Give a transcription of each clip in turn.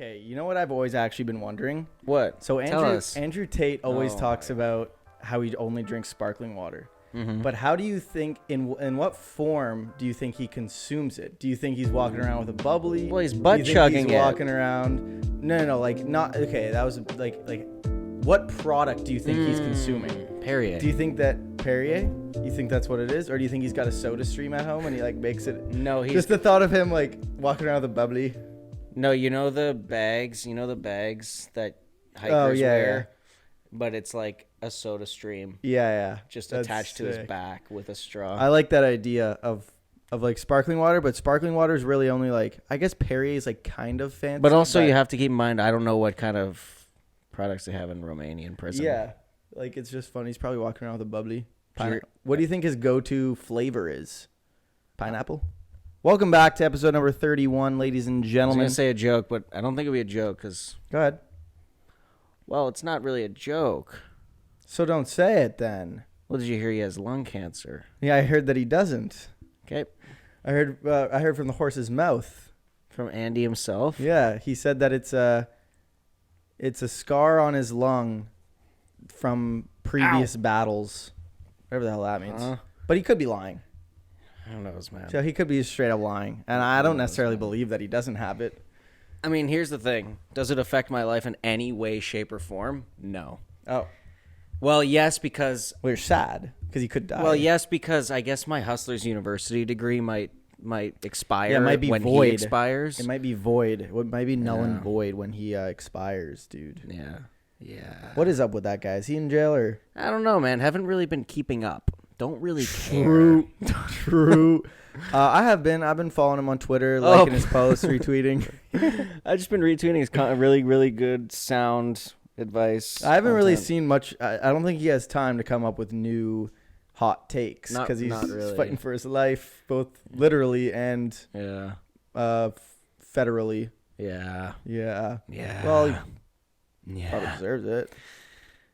Okay, you know what I've always actually been wondering? What? So Tell us. Andrew Tate always Oh talks my about how he only drinks sparkling water. Mm-hmm. But how do you think, in what form do you think he consumes it? Do you think he's walking around with a bubbly? Well, he's Do butt you think chugging he's it. walking around? No, like not. Okay, that was like, what product do you think he's consuming? Perrier. Do you think that Perrier? You think that's what it is, or do you think he's got a Soda Stream at home and he like makes it? No, he's Just the thought of him like walking around with a bubbly. no. You know the bags. You know the bags that hikers wear, but it's like a Soda Stream. Yeah. Just That's attached to his sick. back with a straw. I like that idea of like sparkling water, but sparkling water is really only like, I guess Perrier is like kind of fancy. But also, you have to keep in mind, I don't know what kind of products they have in Romanian prison. Yeah, like it's just funny. He's probably walking around with a bubbly. Pure- What do you think his go-to flavor is? Pineapple. Welcome back to episode number 31, ladies and I was gentlemen. going to say a joke, but I don't think it'll be a joke because, Go ahead. well, it's not really a joke. So don't say it then. Well, did you hear he has lung cancer? Yeah, I heard that he doesn't. Okay. I heard from the horse's mouth. From Andy himself? Yeah, he said that it's a scar on his lung from previous battles, whatever the hell that means. But he could be lying. I don't know, man. So he could be straight up lying, and I don't necessarily believe that he doesn't have it. I mean, here's the thing. Does it affect my life in any way, shape, or form? No. Oh, Well, yes, because... well, you're sad because he could die. Well, yes, because I guess my Hustlers University degree might expire it might be when void. he expires. It might be void. It might be null and void when he expires, dude. Yeah. What is up with that guy? Is he in jail or? I don't know, man. Haven't really been keeping up. Don't really care. True. I have been. I've been following him on Twitter, liking his posts, retweeting. I've just been retweeting his really, really good sound advice. I haven't really seen much. I don't think he has time to come up with new hot takes because he's not really. fighting for his life, both literally and federally. Yeah. Yeah. Yeah. Well, he yeah. probably deserves it.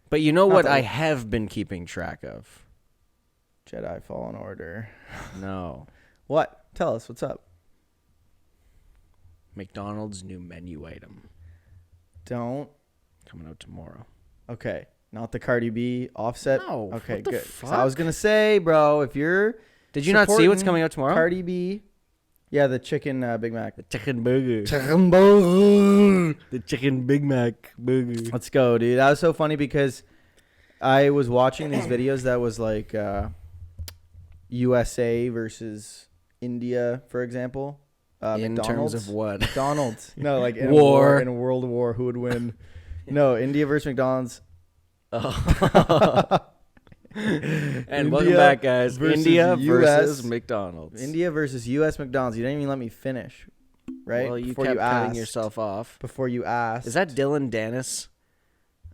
But you know Not what that- I have been keeping track of? Jedi Fallen Order. No. What? Tell us. What's up? McDonald's new menu item Don't. coming out tomorrow. Okay. Not the Cardi B Offset. No, Okay, what the good. 'Cause fuck? I was gonna say, bro, if you're Did you not see what's supporting coming out tomorrow? Cardi B. Yeah, the chicken Big Mac. The chicken burger. Chicken burger. The chicken Big Mac burger. Let's go, dude. That was so funny because I was watching these videos that was like USA versus India, for example. In McDonald's. terms of what? McDonald's. No, like in War. in a world war, who would win? No, India versus McDonald's. And welcome back, guys. India versus US. McDonald's. India versus U.S. McDonald's. You didn't even let me finish, right? Well, you Before kept cutting asked. yourself off. Before you asked. Is that Dylan Dennis?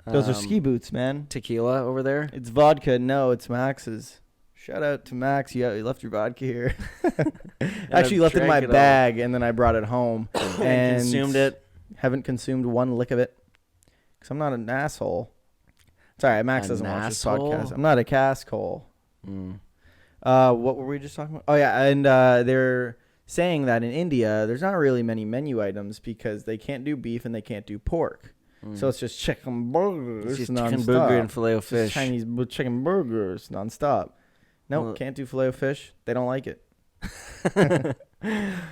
Those are ski boots, man. Tequila over there? It's vodka. No, it's Max's. Shout out to Max. You left your vodka here. Actually, you left it in my bag, and then I brought it home and consumed it. Haven't consumed one lick of it because I'm not an asshole. Sorry, Max doesn't watch this podcast. I'm not a cask hole. What were we just talking about? Oh, yeah, and they're saying that in India, there's not really many menu items because they can't do beef and they can't do pork. So it's just chicken burgers It's just nonstop. chicken burger and filet of fish. Chinese chicken burgers nonstop. Nope, Well- can't do filet of fish. They don't like it.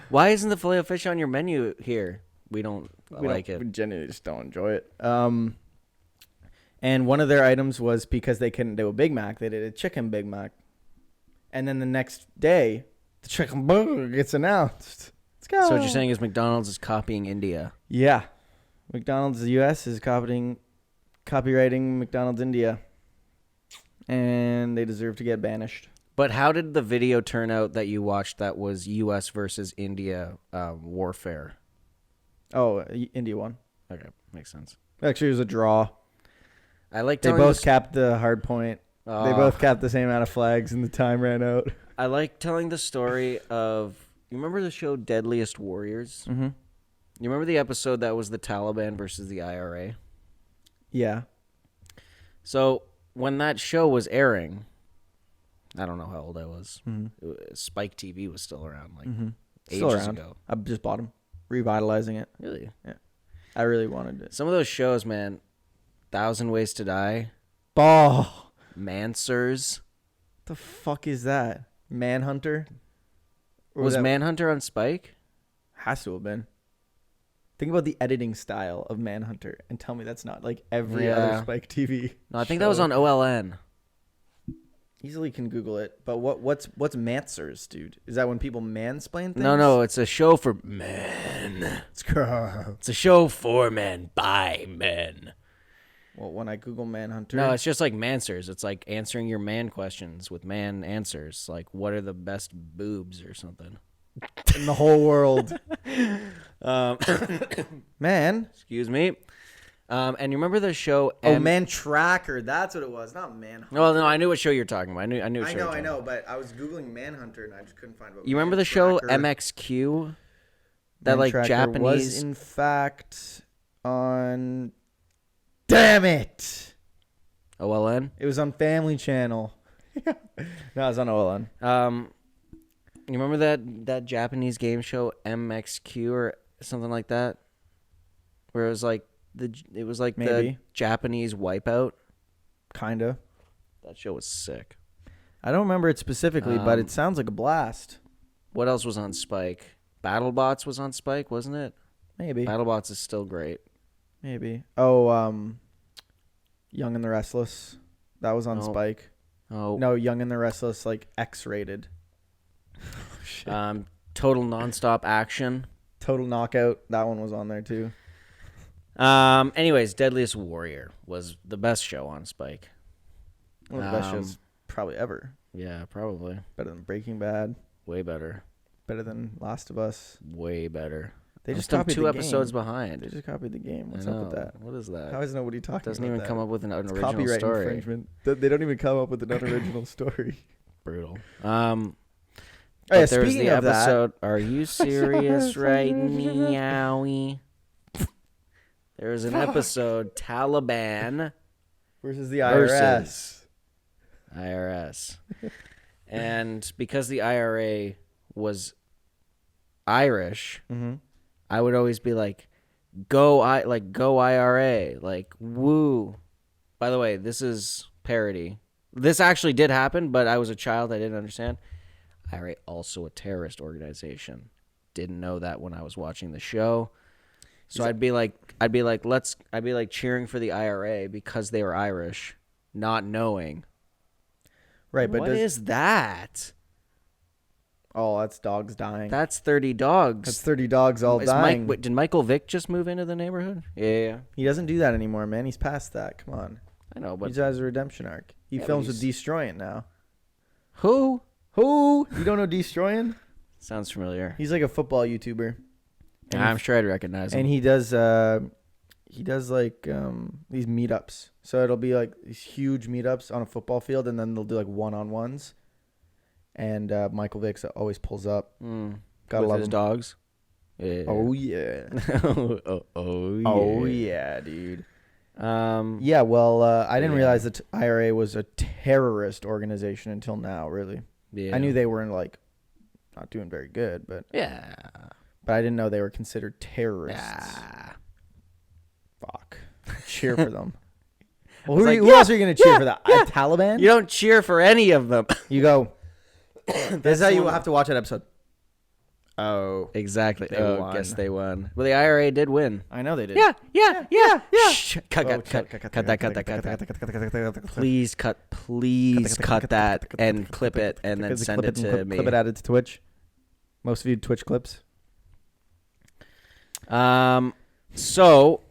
Why isn't the filet of fish on your menu here? We don't like We it. genuinely just don't enjoy it. And one of their items was because they couldn't do a Big Mac, they did a chicken Big Mac. And then the next day, the chicken burger gets announced. Let's go. So what you're saying is McDonald's is copying India. Yeah. McDonald's US is copyrighting McDonald's India. And they deserve to get banished. But how did the video turn out that you watched that was U.S. versus India warfare? Oh, India won. Okay, makes sense. Actually, it was a draw. I like They telling both this- capped the hard point. They both capped the same amount of flags, and the time ran out. I like telling the story of... You remember the show Deadliest Warriors? Mm-hmm. You remember the episode that was the Taliban versus the IRA? Yeah. So when that show was airing, I don't know how old I was. Mm-hmm. Spike TV was still around, like Still ages around. ago. I just bought them, revitalizing it. Really? Yeah. I really wanted it. Some of those shows, man. 1,000 Ways to Die. Oh. Mansers. The fuck is that? Manhunter? Was Manhunter on Spike? Has to have been. Think about the editing style of Manhunter and tell me that's not like every other Spike TV. No, I think that was on OLN. Easily can Google it. But what's Mansers, dude? Is that when people mansplain things? No, it's a show for men. It's a show for men by men. Well, when I Google Manhunter. No, it's just like Mansers. It's like answering your man questions with man answers. Like, what are the best boobs or something? In the whole world. Man. Excuse me. And you remember the show? Man Tracker. That's what it was. Not Manhunter. Well, no, I knew what show you're talking about. I know, but I was Googling Manhunter and I just couldn't find what. You remember the show MXQ? That like Japanese was in fact on. Damn it! OLN. It was on Family Channel. No, it was on OLN. You remember that Japanese game show MXQ or something like that, where it was like the Japanese Wipeout. Kinda. That show was sick. I don't remember it specifically, but it sounds like a blast. What else was on Spike? BattleBots was on Spike, wasn't it? Maybe. BattleBots is still great. Maybe. Oh, Young and the Restless. That was on Spike. Oh. No, Young and the Restless, like X-rated. Total Nonstop Action. Total Knockout. That one was on there too. Anyways, Deadliest Warrior was the best show on Spike. One of the best shows probably ever. Yeah, probably. Better than Breaking Bad. Way better. Better than Last of Us. Way better. They just copied two the episodes game. behind. They just copied the game. What's up with that? What is that? How is nobody talking Doesn't about even that? come up with an original copyright story. Infringement. They don't even come up with an unoriginal story. Brutal. Oh, yeah, there was speaking the of episode. that, Are you serious right meowie? There was an episode, Taliban versus the IRS. IRS. And because the IRA was Irish, I would always be like, go IRA, like woo. By the way, this is parody. This actually did happen, but I was a child, I didn't understand. IRA also a terrorist organization. Didn't know that when I was watching the show. So I'd be like cheering for the IRA because they were Irish, not knowing. Right, but what is that? Oh, that's dogs dying. That's 30 dogs. That's 30 dogs all dying. Did Michael Vick just move into the neighborhood? Yeah. He doesn't do that anymore, man. He's past that. Come on. I know, but he has a redemption arc. He films with Destroyin' now. Who? You don't know Destroyin'? Sounds familiar. He's like a football YouTuber. I'm sure I'd recognize him. And he does like these meetups. So it'll be like these huge meetups on a football field, and then they'll do like one-on-ones. And Michael Vick always pulls up. Gotta love his dogs. Yeah. Oh yeah. Oh yeah, dude. Yeah. Well, I didn't realize that IRA was a terrorist organization until now. Really. Yeah. I knew they were not doing very good, but yeah. But I didn't know they were considered terrorists. Fuck. Cheer for them. Well, who else are you going to cheer for? The Taliban? You don't cheer for any of them. You go. This is how you have to watch that episode. Oh, exactly. Won. Guess they won. Well, the IRA did win. I know they did. Yeah. Shh. Cut that. Please cut that and clip it and then send it to me. Clip it, add it to Twitch. Most viewed Twitch clips. So,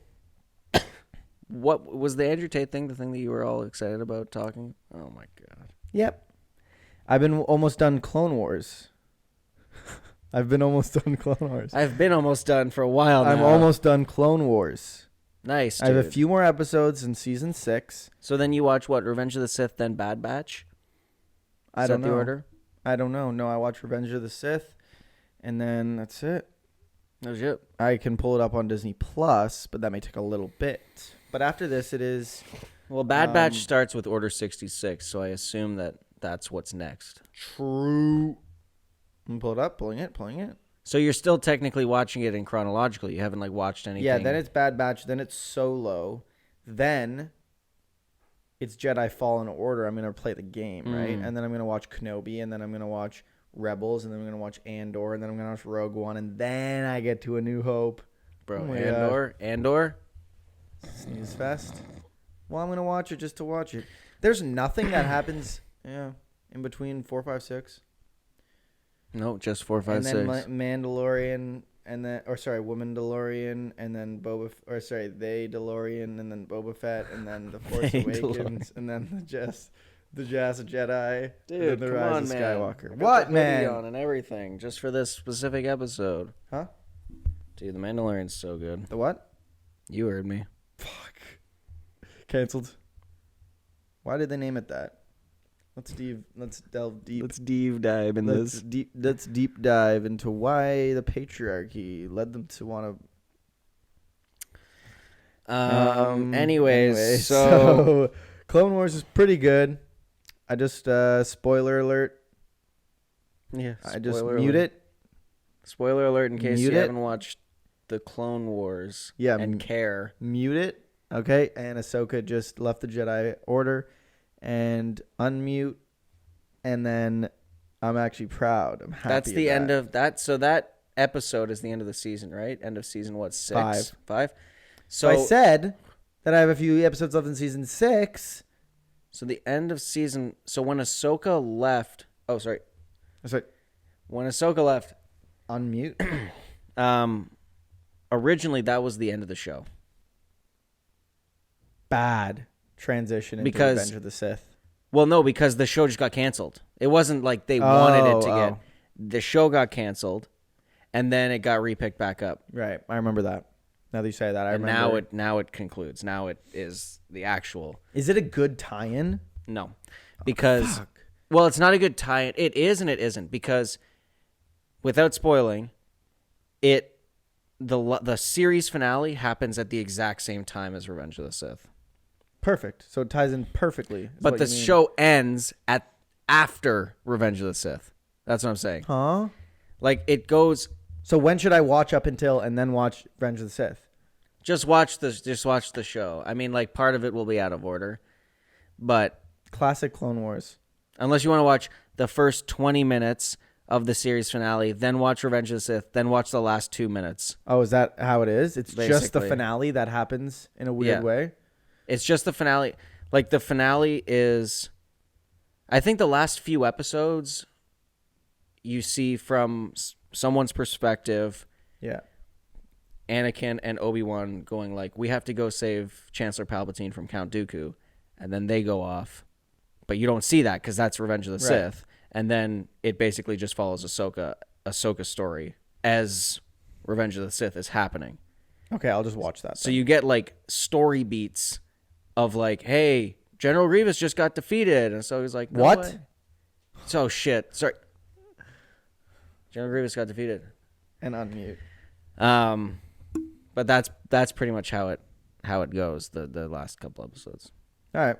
what was the Andrew Tate thing? The thing that you were all excited about talking? Oh my god. Yep. I've been almost done Clone Wars. I've been almost done for a while now. I'm almost done Clone Wars. Nice, dude. I have a few more episodes in season 6. So then you watch what? Revenge of the Sith, then Bad Batch? I don't know. The order? I don't know. No, I watch Revenge of the Sith, and then that's it. That's it. I can pull it up on Disney Plus, but that may take a little bit. But after this, it is... Well, Bad Batch starts with Order 66, so I assume that's what's next. True. I'm pull it up, pulling it. So you're still technically watching it in chronological. You haven't like watched anything. Yeah, then it's Bad Batch, then it's Solo, then it's Jedi Fallen Order. I'm gonna play the game, right? And then I'm gonna watch Kenobi, and then I'm gonna watch Rebels, and then I'm gonna watch Andor, and then I'm gonna watch Rogue One, and then I get to A New Hope. Bro, Oh Andor. Snooze fest. Well, I'm gonna watch it just to watch it. There's nothing that happens, in between 4, 5, 6. No, just 4, 5, 6. And then Mandalorian, and then Woman-Dalorian, and then they DeLorean, and then Boba Fett, and then The Force Awakens, and then the Jazz of Jedi, Dude, and then the Rise of man. Skywalker. What, man? On and everything just for this specific episode. Huh? Dude, The Mandalorian's so good. The what? You heard me. Fuck. Canceled. Why did they name it that? Let's delve deep. Let's deep dive in this. Let's deep dive into why the patriarchy led them to want to. Anyways, so Clone Wars is pretty good. I just spoiler alert. Yeah, I just mute it. Spoiler alert in case Mute you it. haven't watched the Clone Wars. Yeah, and care. Mute it. Okay, and Ahsoka just left the Jedi Order, and unmute, and then I'm actually proud. I'm happy. That's the end of that. So that episode is the end of the season, right? End of season what? 6? 5. So I said that I have a few episodes left in season 6. So the end of season. So when Ahsoka left. Oh, sorry. When Ahsoka left. Unmute. Originally, that was the end of the show. Bad transition into Revenge of the Sith. Well, no, because the show just got canceled. It wasn't like they wanted it to get. The show got canceled, and then it got repicked back up. Right, I remember that. Now that you say that, I remember. Now it concludes. Now it is the actual. Is it a good tie-in? No, because well, it's not a good tie-in. It is and it isn't because, without spoiling, the series finale happens at the exact same time as Revenge of the Sith. Perfect. So it ties in perfectly. But the show ends after Revenge of the Sith. That's what I'm saying. Huh? Like it goes. So when should I watch up until and then watch Revenge of the Sith? Just watch the show. I mean, like part of it will be out of order, but classic Clone Wars. Unless you want to watch the first 20 minutes of the series finale, then watch Revenge of the Sith, then watch the last 2 minutes. Oh, is that how it is? It's Basically. Just the finale that happens in a weird way? It's just the finale. Like, the finale is... I think the last few episodes, you see from someone's perspective... Yeah. Anakin and Obi-Wan going like, we have to go save Chancellor Palpatine from Count Dooku. And then they go off. But you don't see that because that's Revenge of the Sith. And then it basically just follows Ahsoka's story as Revenge of the Sith is happening. Okay, I'll just watch that. So you get like story beats of like, hey, General Grievous just got defeated. And so he's like, no what? Way. So shit. Sorry. General Grievous got defeated. And unmute. But that's pretty much how it goes, the last couple episodes. All right.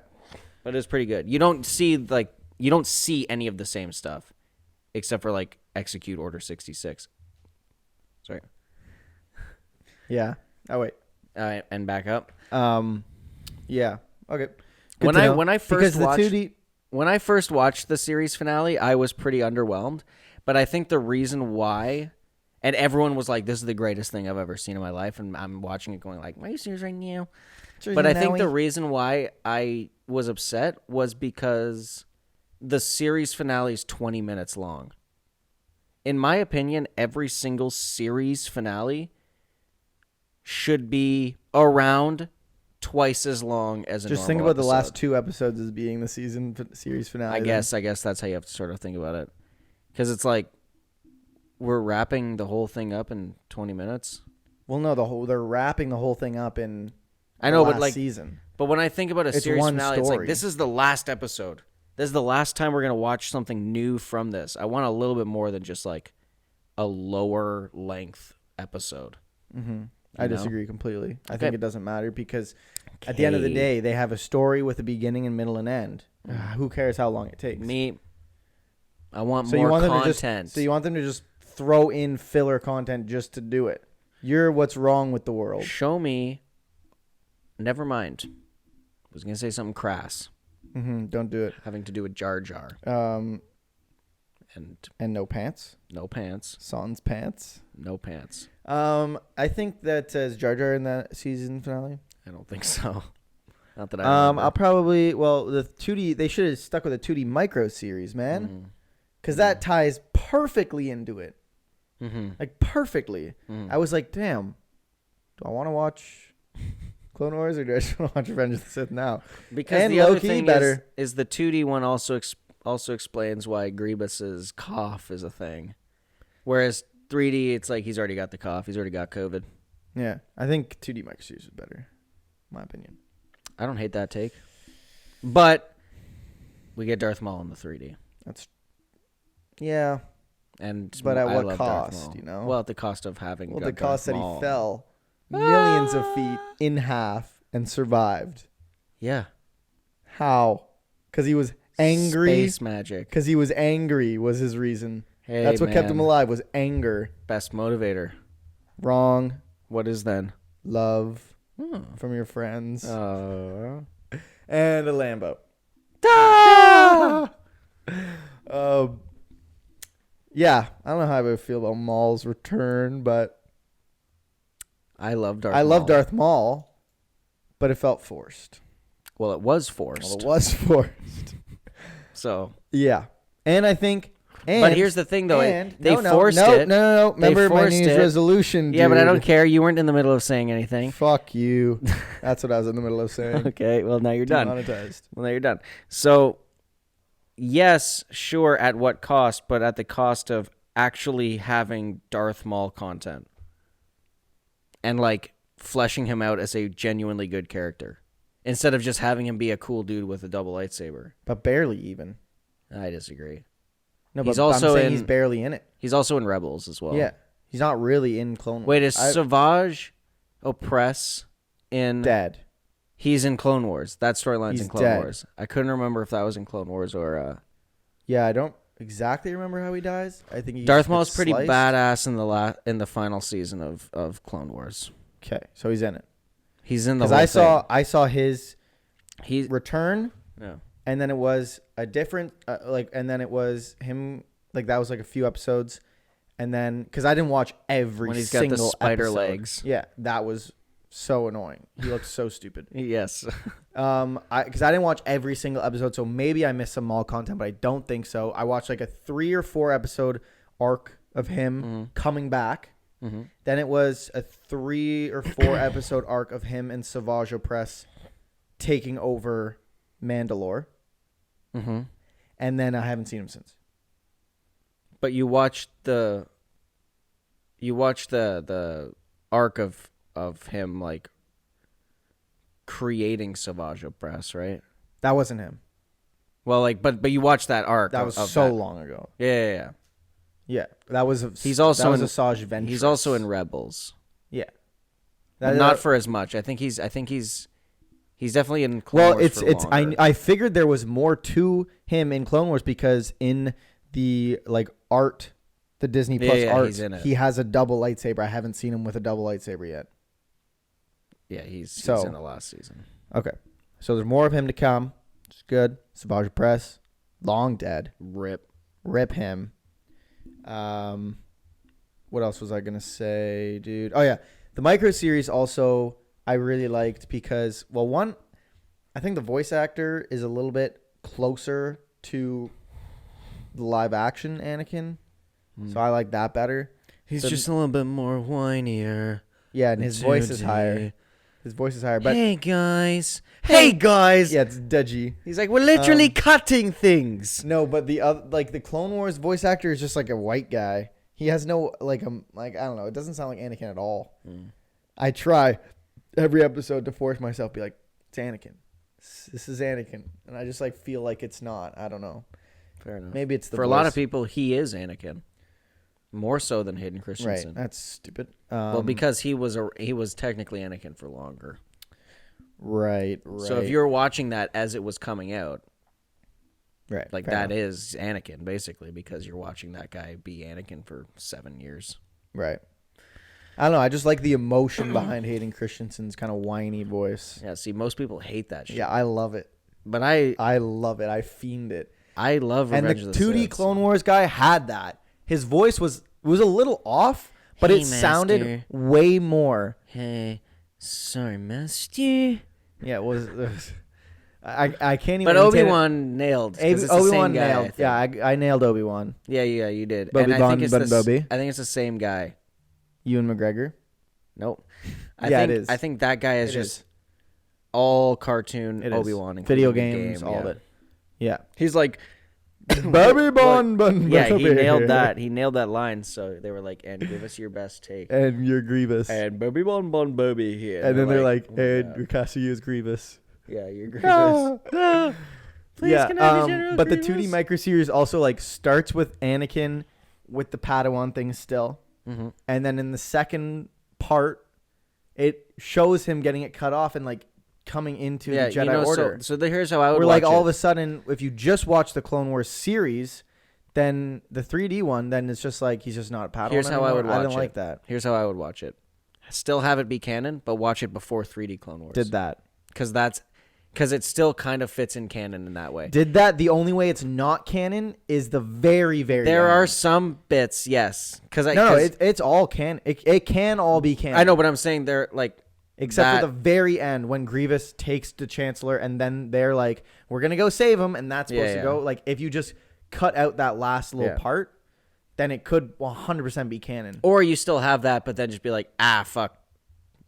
But it's pretty good. You don't see any of the same stuff, except for like Execute Order 66. Sorry. Yeah. Oh wait. And back up. Yeah. Okay. When I first watched the series finale, I was pretty underwhelmed. But I think the reason why, and everyone was like, "This is the greatest thing I've ever seen in my life," and I'm watching it going like, "Are you serious right now?" But I think the reason why I was upset was because the series finale is 20 minutes long. In my opinion, every single series finale should be around twice as long as a normal Just think about episode. the last 2 episodes as being the series finale. I guess that's how you have to sort of think about it. Because it's like we're wrapping the whole thing up in 20 minutes. Well, no, they're wrapping the whole thing up in season. But when I think about a series finale, it's like story. this is the last episode. This is the last time we're going to watch something new from this. I want a little bit more than just like a lower length episode. Mm-hmm. I disagree completely. I think it doesn't matter because at the end of the day, they have a story with a beginning and middle and end. Who cares how long it takes? I want more content. So you want them to just throw in filler content just to do it. You're what's wrong with the world. Show me. Never mind. I was going to say something crass. Don't do it. Having to do with Jar Jar. And no pants. No pants. Sans pants. No pants. I think that is Jar Jar in that season finale. I don't think so. Not that I remember. I'll probably the 2D. They should have stuck with a 2D micro series, man, because that ties perfectly into it. Like perfectly. I was like, damn. Do I want to watch Clone Wars or do I just want to watch Revenge of the Sith now? Because and the other Loki thing better. is the 2D one also explains why Grievous' cough is a thing. Whereas 3D, it's like he's already got the cough. He's already got COVID. Yeah, I think 2D micro series is better, in my opinion. I don't hate that take. But we get Darth Maul in the 3D. Yeah. But at what cost, you know? Well, at the cost of having the cost that Maul. he fell millions of feet in half and survived. Yeah. How? Because he was angry. Space magic. Because he was angry was his reason. Hey, that's what kept him alive was anger. Best motivator. Wrong. What is then? Love from your friends. Oh. And a Lambo. Yeah, I don't know how I would feel about Maul's return, but I love Darth Maul. love Darth Maul, but it felt forced. Well, it was forced. So yeah, and I think. But here's the thing, though. They forced it. No. Remember my New Year's resolution, dude. Yeah, but I don't care. You weren't in the middle of saying anything. Fuck you. That's what I was in the middle of saying. Okay, well, now you're done. Demonetized. Well, now you're done. So, yes, sure, at what cost, but at the cost of actually having Darth Maul content. And, like, fleshing him out as a genuinely good character. Instead of just having him be a cool dude with a double lightsaber. But barely even. I disagree. No, but I'm saying he's barely in it. He's also in Rebels as well. Yeah. He's not really in Clone Wars. Wait, is Savage Opress in... Dead. He's in Clone Wars. That storyline's in Clone dead. Wars. I couldn't remember if that was in Clone Wars or... Yeah, I don't exactly remember how he dies. I think Darth Maul's pretty badass in the final season of Clone Wars. Okay, so he's in it. He's in the whole thing. I saw his return. Yeah. And then it was a different, and then it was him, like, that was, like, a few episodes. And then, because I didn't watch every when he's single got the spider episode. legs. Yeah, that was so annoying. He looked so stupid. Yes. Because I didn't watch every single episode, so maybe I missed some Maul content, but I don't think so. I watched, like, a 3 or 4 episode arc of him coming back. Mm-hmm. Then it was a 3 or 4 episode arc of him and Savage Opress taking over Mandalore. Mm-hmm. And then I haven't seen him since. But you watched the arc of him, like, creating Savage Opress, right? That wasn't him. Well, like, but you watched that arc. That was so long ago. Yeah. Yeah, that was. He's also in Asajj Ventress. He's also in Rebels. Yeah, not for as much. I think he's definitely in Clone Wars for longer. I figured there was more to him in Clone Wars because in the the Disney Plus art, he's in it. He has a double lightsaber. I haven't seen him with a double lightsaber yet. Yeah, he's in the last season. Okay, so there's more of him to come. It's good. Savage Opress, long dead. Rip him. What else was I gonna say, dude? Oh yeah, the micro series also I really liked because, well, one, I think the voice actor is a little bit closer to the live action Anakin, so I like that better. He's just a little bit more whinier. Yeah, and his voice is higher. But hey guys. Yeah, it's dudgy. He's like, we're literally cutting things. No, but the other, like, the Clone Wars voice actor is just like a white guy. He has no I don't know. It doesn't sound like Anakin at all. I try every episode to force myself to be like, it's Anakin. This is Anakin, and I just feel like it's not. I don't know. Fair enough. Maybe it's the for voice. A lot of people. He is Anakin, more so than Hayden Christensen. Right, that's stupid. Well, because he was technically Anakin for longer. Right. So if you're watching that as it was coming out, Right. Like, fair that enough. is Anakin, basically, because you're watching that guy be Anakin for 7 years. Right. I don't know. I just like the emotion behind Hayden Christensen's kind of whiny voice. Yeah, see, most people hate that shit. Yeah, I love it. But I love it. I fiend it. I love And Revenge the of the 2D Sith. Clone Wars guy had that. His voice was a little off, but Hey, it sounded Master. way more. Hey, sorry, Master. Yeah, it was I can't even. But imitate it. Obi-Wan nailed. 'Cause it's the Obi-Wan same guy, nailed. I think. Yeah, I nailed Obi-Wan. Yeah, you did. Bobby And I think Bon it's Bobby. I think it's the same guy. Ewan McGregor. Nope. Yeah, it is. I think that guy is It just is. all cartoon It is. Obi-Wan. Video including the games, game, all yeah. of it. Yeah. He's like, Bobby Bon Bon. yeah, he Bobby. nailed that. He nailed that line. So they were like, and give us your best take. And you're Grievous. And Bobby Bon Bon Bobby here. And then they're like, oh my and God. we're casting you as Grievous. Yeah, you're Grievous. No. Please, Yeah, can I be General but the Grievous? 2D micro series also like starts with Anakin with the Padawan thing still, and then in the second part, it shows him getting it cut off and like coming into the Jedi Order. So here's how I would Where watch like all it. of a sudden, if you just watch the Clone Wars series, then the 3D one, then it's just like he's just not a Padawan. Here's how I would watch I don't it. like that. Here's how I would watch it. Still have it be canon, but watch it before 3D Clone Wars. Did that? Because it still kind of fits in canon in that way. Did that? The only way it's not canon is the very, very. There end. are some bits, yes. No, it's all canon. It can all be canon. I know, but I'm saying they're like. Except for the very end when Grievous takes the Chancellor and then they're like, we're going to go save him. And that's supposed to go. Like, if you just cut out that last little part, then it could 100% be canon. Or you still have that, but then just be like, fuck.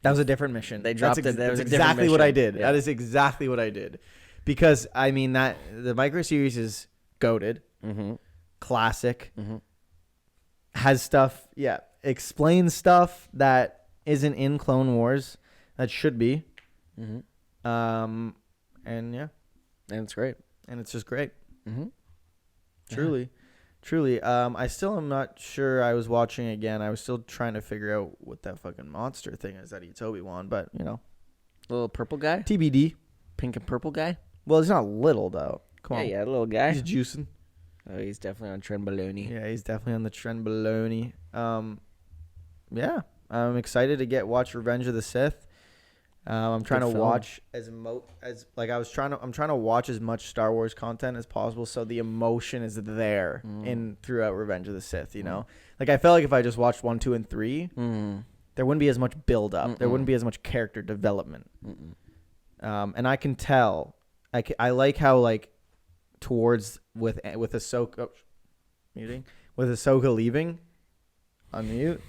That was a different mission. They dropped it. That's exactly what I did. Yeah. That is exactly what I did. Because, I mean, that the micro series is goated, classic, has stuff, explains stuff that isn't in Clone Wars that should be. And yeah. And it's great. And it's just great. Truly. I still am not sure. I was watching again. I was still trying to figure out what that fucking monster thing is that eats Obi-Wan, but Little purple guy? TBD. Pink and purple guy? Well, he's not little though. Come on. Yeah, little guy. He's juicing. Oh, he's definitely on Trenbolone. Yeah, he's definitely on the trend baloney. Yeah, I'm excited to watch Revenge of the Sith. I'm trying to watch I'm trying to watch as much Star Wars content as possible, so the emotion is there throughout Revenge of the Sith. You know, like I felt like if I just watched 1, 2, and 3, there wouldn't be as much build up. There wouldn't be as much character development. And I can tell. I like how like towards with Ahsoka with Ahsoka leaving on mute.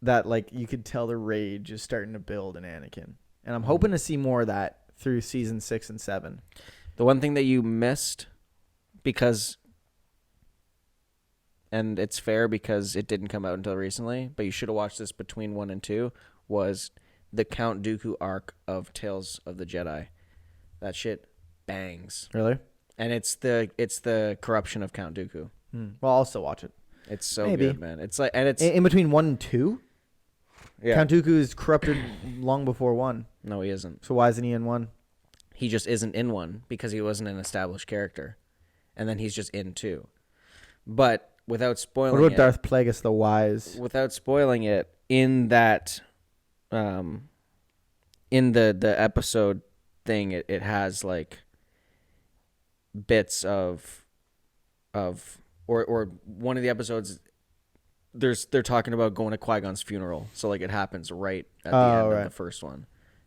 That like you could tell the rage is starting to build in Anakin, and I'm hoping to see more of that through season 6 and 7. The one thing that you missed, and it's fair because it didn't come out until recently, but you should have watched this between 1 and 2, was the Count Dooku arc of Tales of the Jedi. That shit bangs. Really? And it's the corruption of Count Dooku. Well, I'll still watch it. It's so Maybe. good, man. It's like, and it's In between 1 and 2. yeah. Count Dooku is corrupted long before 1. No, he isn't. So why isn't he in 1? He just isn't in 1 because he wasn't an established character, and then he's just in 2. But without spoiling What about it, Darth Plagueis the Wise? without spoiling it, in that, in the episode thing, it has like bits of or one of the episodes. They're talking about going to Qui-Gon's funeral, so like it happens right at the end of the first one,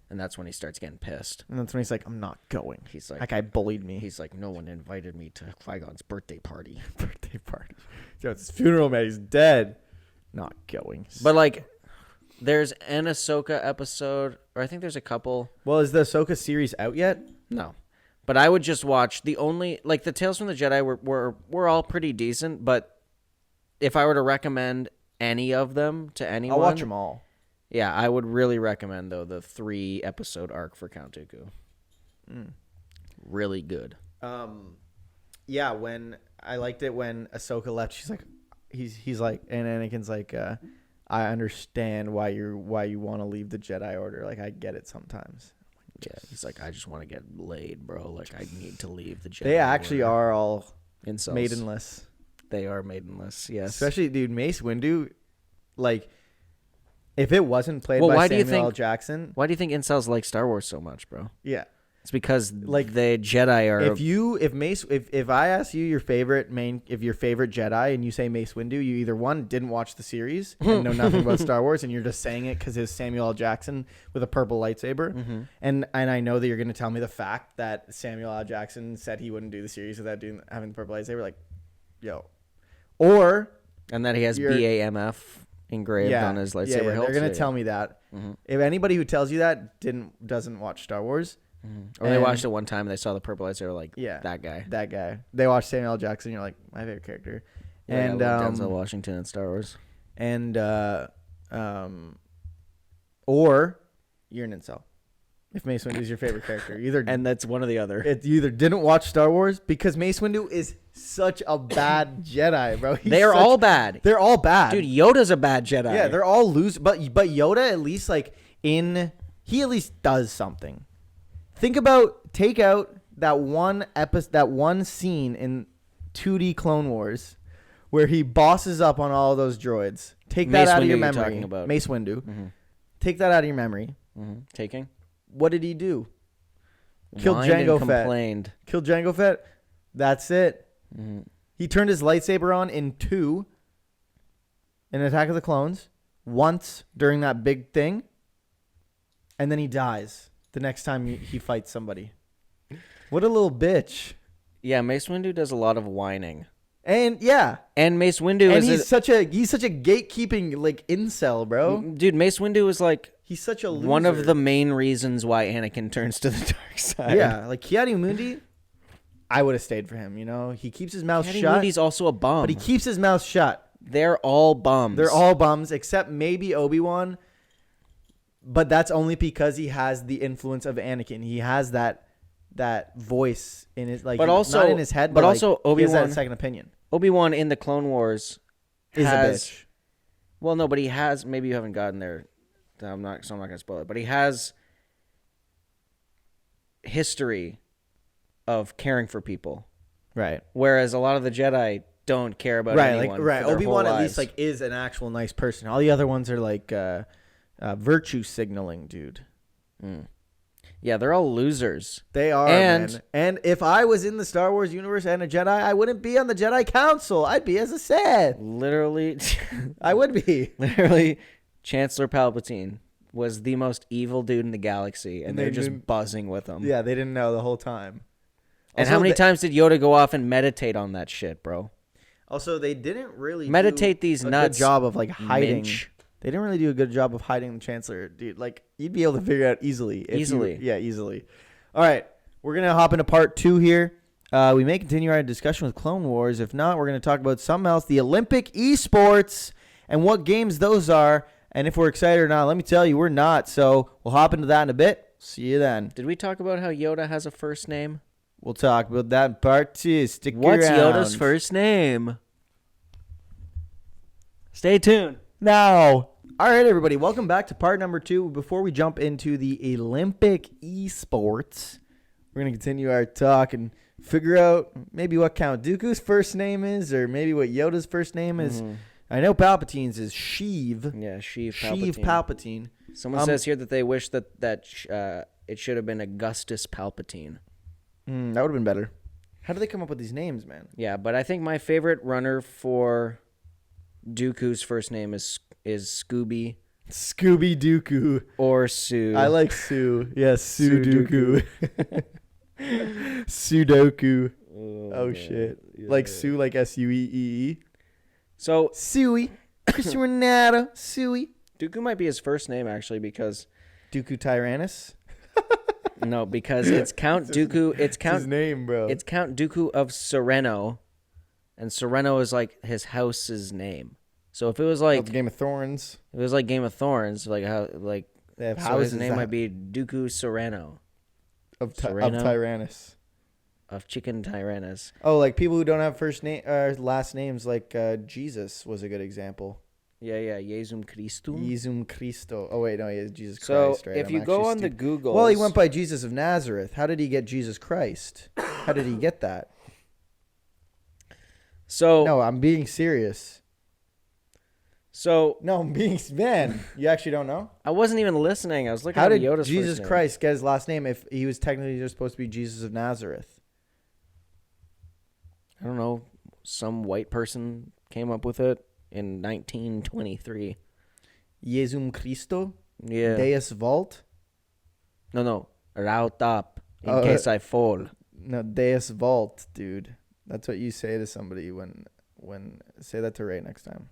and that's when he starts getting pissed. And that's when he's like, I'm not going. He's like, that guy bullied me. He's like, no one invited me to Qui-Gon's birthday party. Birthday party. So it's his funeral, man. He's dead. Not going. But like, there's an Ahsoka episode, or I think there's a couple. Well, is the Ahsoka series out yet? No, but I would just watch the Tales from the Jedi were all pretty decent, but if I were to recommend any of them to anyone, I'll watch them all. Yeah, I would really recommend though the 3-episode arc for Count Dooku. Really good. Yeah, when I liked it when Ahsoka left, she's like, he's like, and Anakin's like, I understand why you want to leave the Jedi Order. Like, I get it sometimes. Yeah, he's like, I just want to get laid, bro. Like, I need to leave the Jedi. They actually are all incels. maidenless. They are maidenless, yes. Especially, dude, Mace Windu, like, if it wasn't played by Samuel L. Jackson. Why do you think incels like Star Wars so much, bro? Yeah. It's because like the Jedi are. If I ask you your favorite Jedi and you say Mace Windu, you either one didn't watch the series and know nothing about Star Wars and you're just saying it because it's Samuel L. Jackson with a purple lightsaber, and I know that you're going to tell me the fact that Samuel L. Jackson said he wouldn't do the series without having the purple lightsaber, like, yo, and that he has BAMF engraved on his lightsaber hilt. They're going to tell me that. If anybody who tells you that doesn't watch Star Wars. Or they watched it one time and they saw the purple lights. They were like, that guy. They watched Samuel L. Jackson. You're like, my favorite character. And Denzel Washington in Star Wars. And or you're an incel. If Mace Windu is your favorite character, and that's one or the other. You either didn't watch Star Wars because Mace Windu is such a bad Jedi, bro. They're all bad. They're all bad, dude. Yoda's a bad Jedi. Yeah, they're all losers. But Yoda at least he at least does something. Take out that one scene in 2D Clone Wars where he bosses up on all of those droids. Take that out of your memory. Mace Windu. Mm-hmm. Take that out of your memory. Mm-hmm. Taking? What did he do? Killed Jango Fett. Killed Jango Fett. That's it. Mm-hmm. He turned his lightsaber on in Attack of the Clones once during that big thing, and then he dies the next time he fights somebody. What a little bitch. Yeah, Mace Windu does a lot of whining. And Mace Windu he's such a gatekeeping like incel, bro. Dude, Mace Windu is like he's such a loser. One of the main reasons why Anakin turns to the dark side. Yeah, like Ki-Adi-Mundi, I would have stayed for him, you know? He keeps his mouth shut. Ki-Adi-Mundi's also a bum. But he keeps his mouth shut. They're all bums. They're all bums except maybe Obi-Wan. But that's only because he has the influence of Anakin. He has that voice in his not in his head, but also Obi-Wan, he has that second opinion. Obi-Wan in the Clone Wars is a bitch. Well, no, but he has. Maybe you haven't gotten there. I'm not going to spoil it. But he has history of caring for people, right? Whereas a lot of the Jedi don't care about anyone. Obi-Wan at least is an actual nice person. All the other ones are virtue signaling, dude. Yeah, they're all losers. They are, man. And if I was in the Star Wars universe and a Jedi, I wouldn't be on the Jedi Council. I'd be as a Sith. Literally. I would be. Literally, Chancellor Palpatine was the most evil dude in the galaxy, and they're just buzzing with him. Yeah, they didn't know the whole time. And how many times did Yoda go off and meditate on that shit, bro? Also, they didn't really meditate these nuts. Good job of hiding. Minch. They didn't really do a good job of hiding the Chancellor, dude. Like, you'd be able to figure it out easily. Easily. All right, we're going to hop into part 2 here. We may continue our discussion with Clone Wars. If not, we're going to talk about something else, the Olympic esports, and what games those are. And if we're excited or not, let me tell you, we're not. So we'll hop into that in a bit. See you then. Did we talk about how Yoda has a first name? We'll talk about that in part 2. Stick around. What's Yoda's first name? Stay tuned. Now, all right, everybody, welcome back to part number 2. Before we jump into the Olympic esports, we're going to continue our talk and figure out maybe what Count Dooku's first name is, or maybe what Yoda's first name is. I know Palpatine's is Sheev. Yeah, Sheev Palpatine. Someone says here that they wish that it should have been Augustus Palpatine. That would have been better. How do they come up with these names, man? Yeah, but I think my favorite runner for Dooku's first name is Scooby. Scooby Dooku. Or Sue. I like Sue. Yes, Sue Dooku. Sudoku. Oh shit. Yeah. Like Sue, like Suee. So Suey. Cristiano Ronaldo. Suey. Dooku might be his first name actually because Dooku Tyrannus? No, because it's Count Dooku. It's his name, bro. It's Count Dooku of Sereno. And Sereno is like his house's name. So if it was like Game of Thorns, if it was like Game of Thorns, like how so his name might be Dooku Sereno of Tyrannus, of Chicken Tyrannus. Oh, like people who don't have first name last names, like Jesus was a good example. Yeah. Jesum Christum. Jesum Christo. Oh wait, no, he is Jesus So Christ, right? if you go on the Google, well, he went by Jesus of Nazareth. How did he get Jesus Christ? How did he get that? So no, I'm being serious. So no, I'm being man. You actually don't know? I wasn't even listening. I was looking How at did Yoda's Jesus first name. Christ get his last name if he was technically just supposed to be Jesus of Nazareth? I don't know. Some white person came up with it in 1923. Jesum Christo? Yeah. Deus Vault? No. Route up in case I fall. No, Deus Vault, dude. That's what you say to somebody when say that to Ray next time.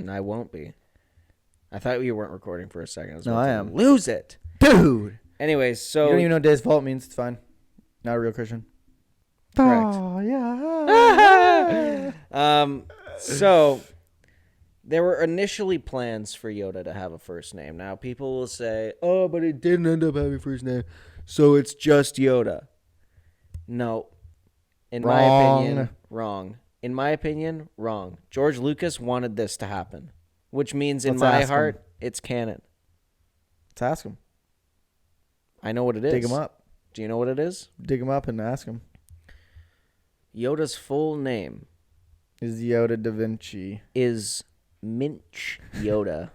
I won't be. I thought you weren't recording for a second. No, I am. Lose it. Dude. Anyways, so... You don't even know what Deus Vault means. It's fine. Not a real Christian. Correct. Oh, yeah. So there were initially plans for Yoda to have a first name. Now people will say, "Oh, but it didn't end up having a first name, so it's just Yoda." No, in my opinion, wrong. In my opinion, wrong. George Lucas wanted this to happen, which means in my heart, it's canon. Let's ask him. I know what it is. Dig him up. Do you know what it is? Dig him up and ask him. Yoda's full name is Yoda da Vinci. Is Minch Yoda.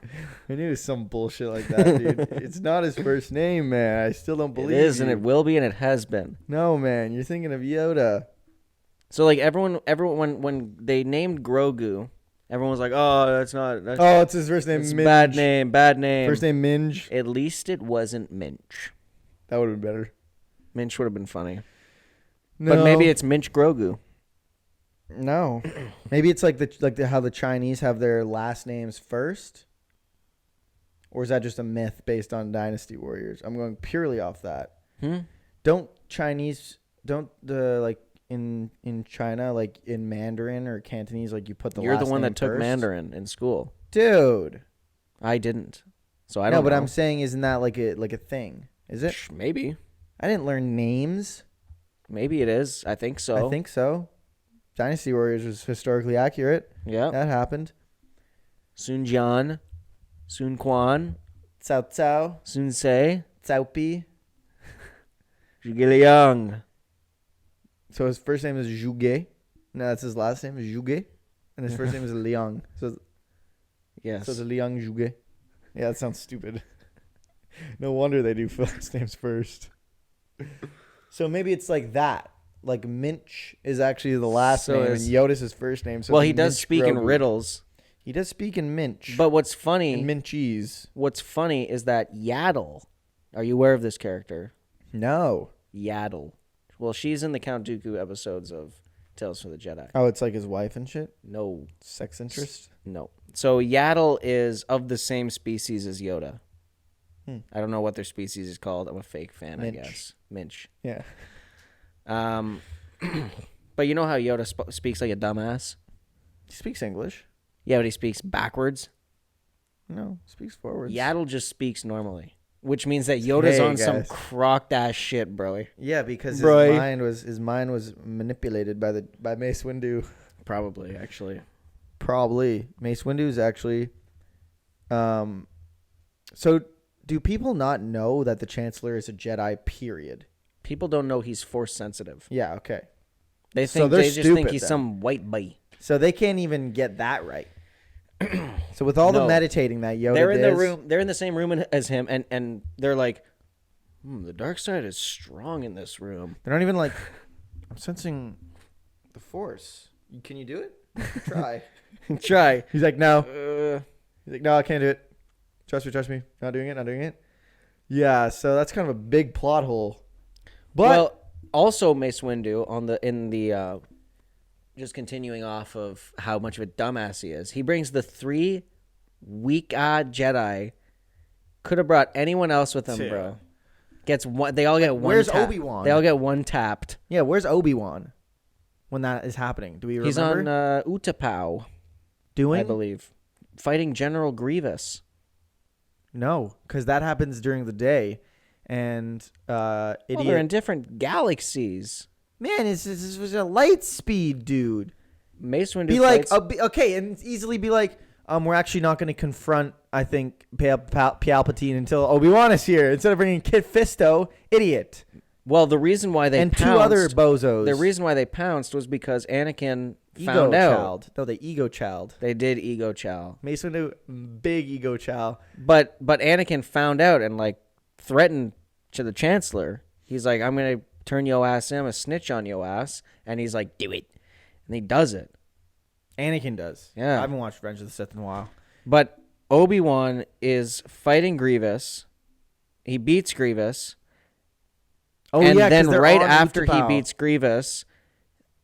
I knew it was some bullshit like that, dude. It's not his first name, man. I still don't believe it. It is, and it will be, and it has been. No, man. You're thinking of Yoda. So, like, everyone when they named Grogu, everyone was like, "Oh, that's not." It's his first name. Minge. Bad name. First name Minge. At least it wasn't Minch. That would have been better. Minch would have been funny. No. But maybe it's Minch Grogu. No. Maybe it's like how the Chinese have their last names first. Or is that just a myth based on Dynasty Warriors? I'm going purely off that. Don't in China, like in Mandarin or Cantonese, like you put the last name You're the one that first? took Mandarin in school. Dude. I didn't. So I don't know. No, but I'm saying, isn't that like a thing? Is it? Maybe. I didn't learn names. Maybe it is. I think so. I think so. Dynasty Warriors was historically accurate. Yeah. That happened. Sun Jian. Sun Quan. Cao Cao. Sun Se. Cao Pi. Zhuge Liang. So his first name is Zhuge. No, that's his last name is Zhuge. And his first name is Liang. So yes. So it's Liang Zhuge. Yeah, that sounds stupid. No wonder they do first names first. So maybe it's like that. Like Minch is actually the last name, and Yoda's his first name. So well, he does speak in riddles. He does speak in Minch. But what's funny... In Minchese. What's funny is that Yaddle... Are you aware of this character? No. Yaddle. Well, she's in the Count Dooku episodes of Tales from the Jedi. Oh, it's like his wife and shit? No. Sex interest? No. So Yaddle is of the same species as Yoda. I don't know what their species is called. I'm a fake fan, Minch. I guess. Minch. Yeah. But you know how Yoda speaks like a dumbass? He speaks English. Yeah, but he speaks backwards. No, speaks forwards. Yaddle just speaks normally, which means that Yoda's on some crocked ass shit, bro. Yeah, because his mind was manipulated by Mace Windu. Probably, actually. Mace Windu is actually. So, do people not know that the Chancellor is a Jedi? Period. People don't know he's Force sensitive. Yeah. Okay. They just think he's some white boy. So they can't even get that right. So with all the meditating that Yoda they're in the room. They're in the same room as him, and they're like, the dark side is strong in this room. They're not even like, I'm sensing the Force. Can you do it? Try. Try. He's like, no. He's like, no, I can't do it. Trust me. Not doing it. Yeah, so that's kind of a big plot hole. But also Mace Windu just continuing off of how much of a dumbass he is. He brings the 3 weak-eyed Jedi. Could have brought anyone else with him, bro. Gets one. They all get one. Where's Obi-Wan? They all get one tapped. Yeah, where's Obi-Wan when that is happening? Do we remember? He's on Utapau. I believe, fighting General Grievous. No, because that happens during the day, and they're in different galaxies. Man, this was a light speed, dude. Mace Windu be like, okay, and easily be like, we're actually not going to confront, I think, Palpatine until Obi-Wan is here. Instead of bringing Kit Fisto, idiot. Well, the reason why they pounced, 2 other bozos. The reason why they pounced was because Anakin found out. Child. No, they ego child. They did ego chow. Mace Windu, big ego chow. But Anakin found out and like threatened to the Chancellor. He's like, I'm gonna turn yo ass in, I'm gonna snitch on yo ass, and he's like, do it, and he does it. Anakin does. Yeah, I haven't watched Revenge of the Sith in a while. But Obi-Wan is fighting Grievous. He beats Grievous. Oh, and yeah, then right after he Utapau. beats Grievous,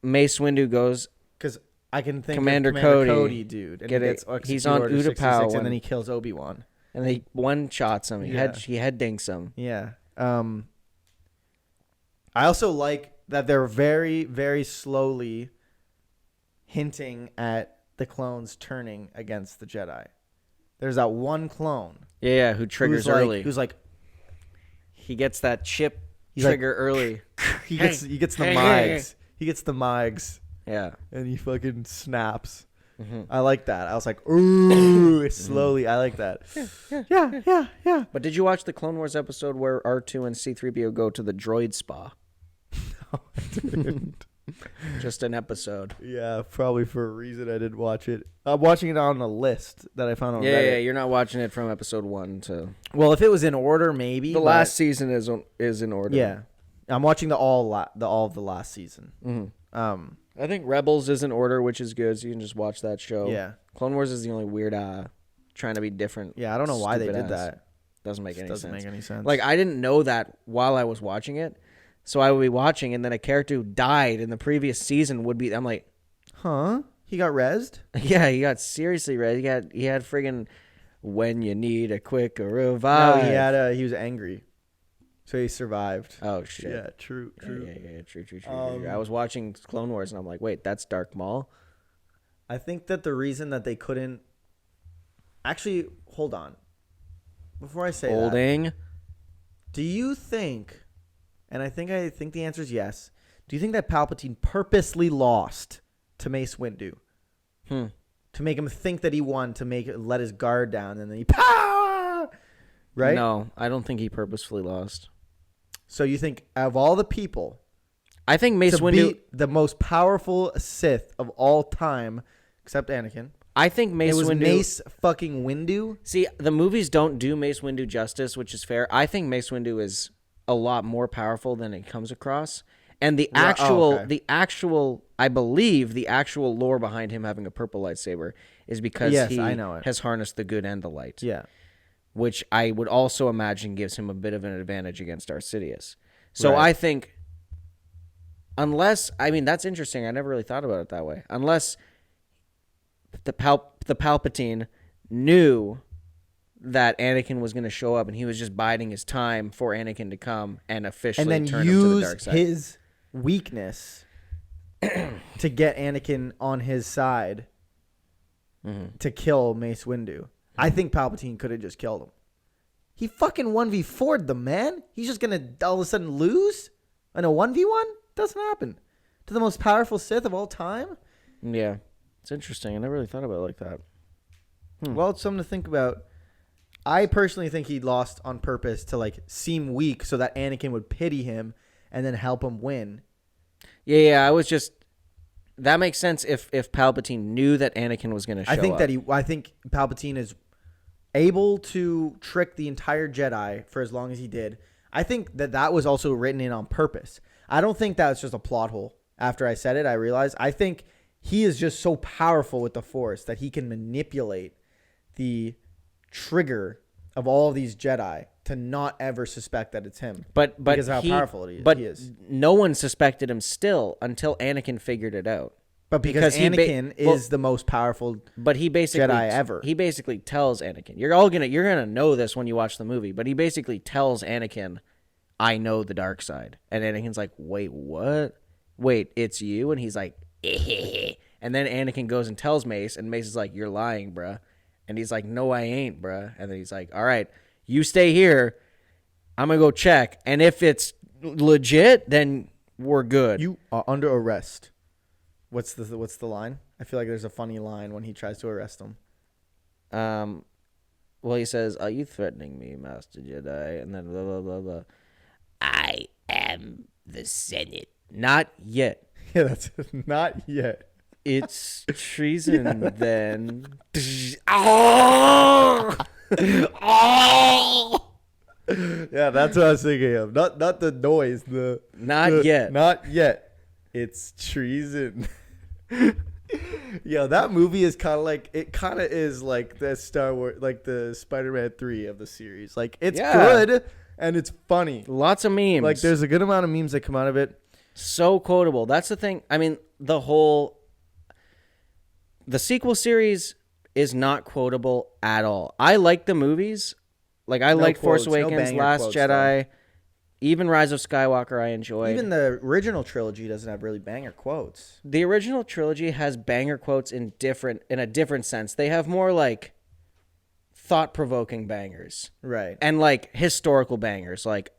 Mace Windu goes. Because I can think Commander of Commander Cody, Cody, dude. And he's on Order Utapau 66, and then he kills Obi-Wan. And he one-shots him. He head dinks him. Yeah. I also like that they're very, very slowly hinting at the clones turning against the Jedi. There's that one clone. Yeah, who triggers early. Who's like... He gets that chip trigger early. He gets the migs. He gets the migs. Yeah. And he fucking snaps. Mm-hmm. I like that. I was like, ooh, slowly. I like that. Yeah. But did you watch the Clone Wars episode where R2 and C-3PO go to the droid spa? No, I didn't. Just an episode. Yeah, probably for a reason I didn't watch it. I'm watching it on a list that I found on Reddit. Yeah, you're not watching it from episode 1 to... Well, if it was in order, maybe. The last season is in order. Yeah. I'm watching all of the last season. Mm-hmm. I think Rebels is in order, which is good, so you can just watch that show. Yeah. Clone Wars is the only weird, trying to be different. Yeah, I don't know why they did that. Doesn't make any sense. Like, I didn't know that while I was watching it, so I would be watching, and then a character who died in the previous season would be... I'm like... Huh? He got rezzed? Yeah, he got seriously rezzed. He had friggin' when you need a quick revive. No, he was angry. So he survived. Oh, shit. Yeah, true. Yeah, true. I was watching Clone Wars, and I'm like, wait, that's Darth Maul? I think that the reason that they couldn't... Actually, hold on. Before I say that, do you think, and I think the answer is yes, do you think that Palpatine purposely lost to Mace Windu? To make him think that he won, to let his guard down, and then he... Right? No, I don't think he purposefully lost. So you think of all the people, I think Mace Windu beat the most powerful Sith of all time, except Anakin. I think Mace Windu. Mace fucking Windu. See, the movies don't do Mace Windu justice, which is fair. I think Mace Windu is a lot more powerful than it comes across, and I believe the actual lore behind him having a purple lightsaber is because he has harnessed the good and the light. Yeah. Which I would also imagine gives him a bit of an advantage against Darth Sidious. So I think, that's interesting. I never really thought about it that way. Unless the Palpatine knew that Anakin was going to show up, and he was just biding his time for Anakin to come and officially turn him to the dark side. And then use his weakness to get Anakin on his side to kill Mace Windu. I think Palpatine could have just killed him. He fucking 1v4'd them, man. He's just going to all of a sudden lose in a 1v1? Doesn't happen. To the most powerful Sith of all time? Yeah. It's interesting. I never really thought about it like that. Well, it's something to think about. I personally think he lost on purpose to seem weak so that Anakin would pity him and then help him win. Yeah, I was just... That makes sense if Palpatine knew that Anakin was going to show up. I think Palpatine is able to trick the entire Jedi for as long as he did. I think that was also written in on purpose. I don't think that's just a plot hole. After I said it, I realized. I think he is just so powerful with the Force that he can manipulate the trigger of all of these Jedi to not ever suspect that it's him. But because of how powerful he is. No one suspected him still until Anakin figured it out. But because Anakin is the most powerful Jedi ever. He basically tells Anakin, you're gonna know this when you watch the movie, but he basically tells Anakin, I know the dark side. And Anakin's like, wait, what? Wait, it's you? And he's like, eh. And then Anakin goes and tells Mace, and Mace is like, you're lying, bruh. And he's like, no, I ain't, bruh. And then he's like, all right, you stay here. I'm gonna go check. And if it's legit, then we're good. You are under arrest. What's the line? I feel like there's a funny line when he tries to arrest him. Well, he says, "Are you threatening me, Master Jedi?" And then blah blah blah blah. I am the Senate. Not yet. Yeah, that's not yet. It's treason then. Oh! Oh! Yeah, that's what I was thinking of. Not the noise. Not yet. Not yet. It's treason. Yeah, that movie is kind of like the Star Wars, like the Spider-Man 3 of the series. Like it's good and it's funny. Lots of memes. Like there's a good amount of memes that come out of it. So quotable. That's the thing. I mean, the sequel series is not quotable at all. I like the movies. Like I liked Force Awakens, Last Jedi, even Rise of Skywalker I enjoyed. Even the original trilogy doesn't have really banger quotes. The original trilogy has banger quotes in a different sense. They have more like thought-provoking bangers. Right. And like historical bangers. Like,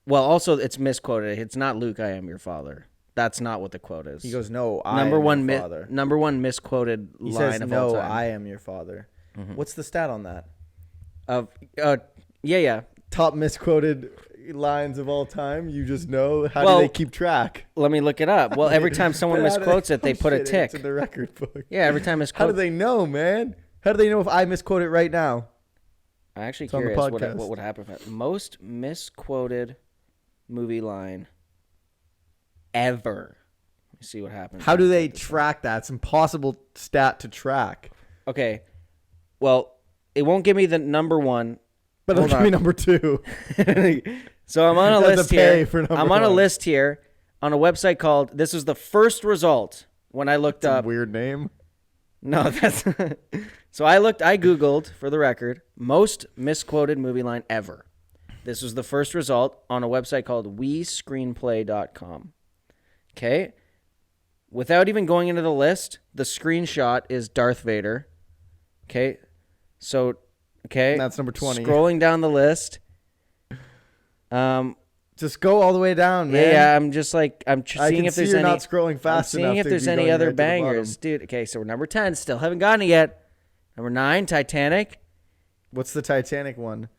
well, also it's misquoted. It's not Luke, I am your father. That's not what the quote is. He goes, "No, I am your father." Number one misquoted he line says, of all time. "No, I am your father." Mm-hmm. What's the stat on that? Yeah. Top misquoted lines of all time. You just know. How do they keep track? Let me look it up. Well, every time someone misquotes it, they put a tick. It's in the record book. Yeah, every time misquote. How do they know, man? How do they know if I misquote it right now? I'm actually curious what would happen if most misquoted movie line ever. Let me see what happens. How do they track that? It's impossible stat to track. Okay. Well, it won't give me the number one. But it'll give me number two. So I'm on a list here. I'm on a list here on a website called, this was the first result when I looked up. Weird name. No, that's. So I Googled, for the record, most misquoted movie line ever. This was the first result on a website called WeScreenplay.com. Okay. Without even going into the list, the screenshot is Darth Vader. Okay. So, okay. That's number 20. Scrolling down the list. Just go all the way down, man. Yeah, I'm just like, seeing if there's any. Not scrolling fast enough. Seeing if there's any other bangers. Dude, okay, so we're number 10. Still haven't gotten it yet. Number 9, Titanic. What's the Titanic one?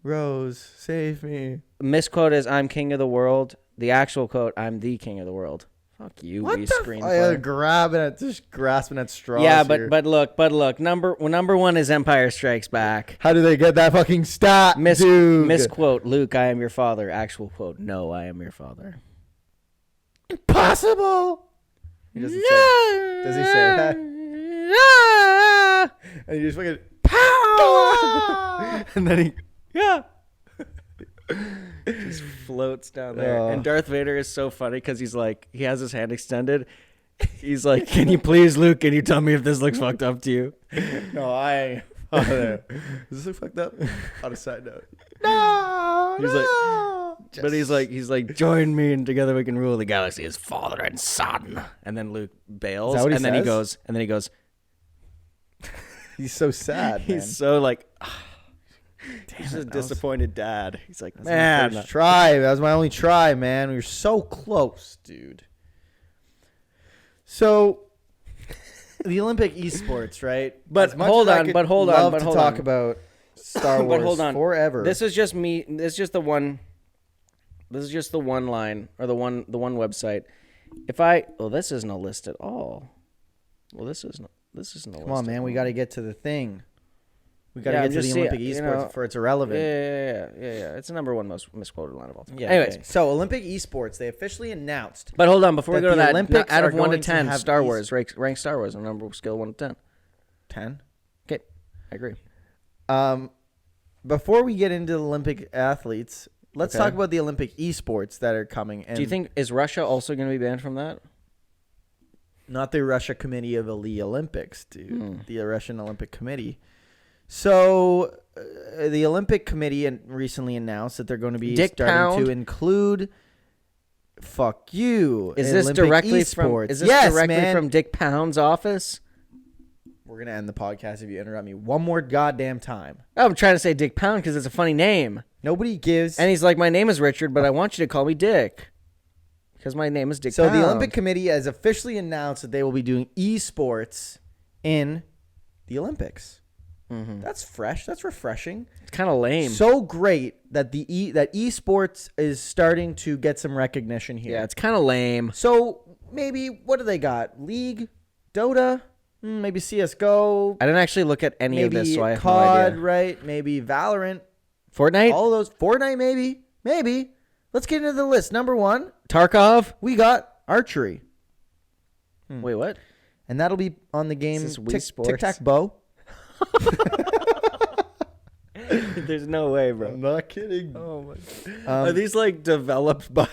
Rose, save me. Misquote is, I'm king of the world. The actual quote, I'm the king of the world. Fuck you, what we the screenplay. Just grasping at straws. Yeah, here. but look. Number one is Empire Strikes Back. How do they get that fucking stat, dude? Misquote, Luke, I am your father. Actual quote, no, I am your father. Impossible. He doesn't say. Does he say that? And he just fucking pow. And then just floats down there. And Darth Vader is so funny because he has his hand extended. He's like, "Can you please, Luke, can you tell me if this looks fucked up to you?" No, I. Does this look fucked up? On a side note. He's like, join me and together we can rule the galaxy as father and son. And then Luke bails. Is that what he and then says? he goes. He's so sad. He's so like. He's a disappointed dad. He's like, man, try. That was my only try, man. We were so close, dude. So, the Olympic esports, right? But hold on. Talk about Star Wars but hold on. forever. This is just me. This is just the one line or the one website. This isn't a list at all. Well, this isn't a list. Come on, man. We got to get to the thing. We got to get to the Olympic esports before it's irrelevant. Yeah. It's the number one most misquoted line of all time. Yeah. Anyways, okay. So Olympic esports, they officially announced. But hold on, before we go to that, Olympics out of 1 to 10, Star Wars, rank Star Wars on a number scale 1 to 10. 10. Okay, I agree. Before we get into the Olympic athletes, let's talk about the Olympic esports that are coming. And do you think is Russia also going to be banned from that? Not the Russia Committee of the Olympics, dude. The Russian Olympic Committee. So, the Olympic Committee recently announced that they're going to be starting to include. Fuck you! Is this Olympic directly esports. from Dick Pound's office? We're gonna end the podcast if you interrupt me one more goddamn time. Oh, I'm trying to say Dick Pound because it's a funny name. Nobody gives. And he's like, my name is Richard, but I want you to call me Dick because my name is Dick Pound. So the Olympic Committee has officially announced that they will be doing esports in the Olympics. That's fresh. That's refreshing. It's kind of lame. So great that that esports is starting to get some recognition here. Yeah, it's kind of lame. So maybe what do they got? League, Dota, maybe CS:GO. I didn't actually look at any of this, so I have COD, no idea. right? Maybe Valorant, Fortnite, all of those. Fortnite, maybe. Let's get into the list. Number 1, Tarkov. we got archery. Wait, what? And that'll be on the game Is this Wii Sports? Tic-Tac-Bow. There's no way, bro. I'm not kidding. Oh my. Are these like developed by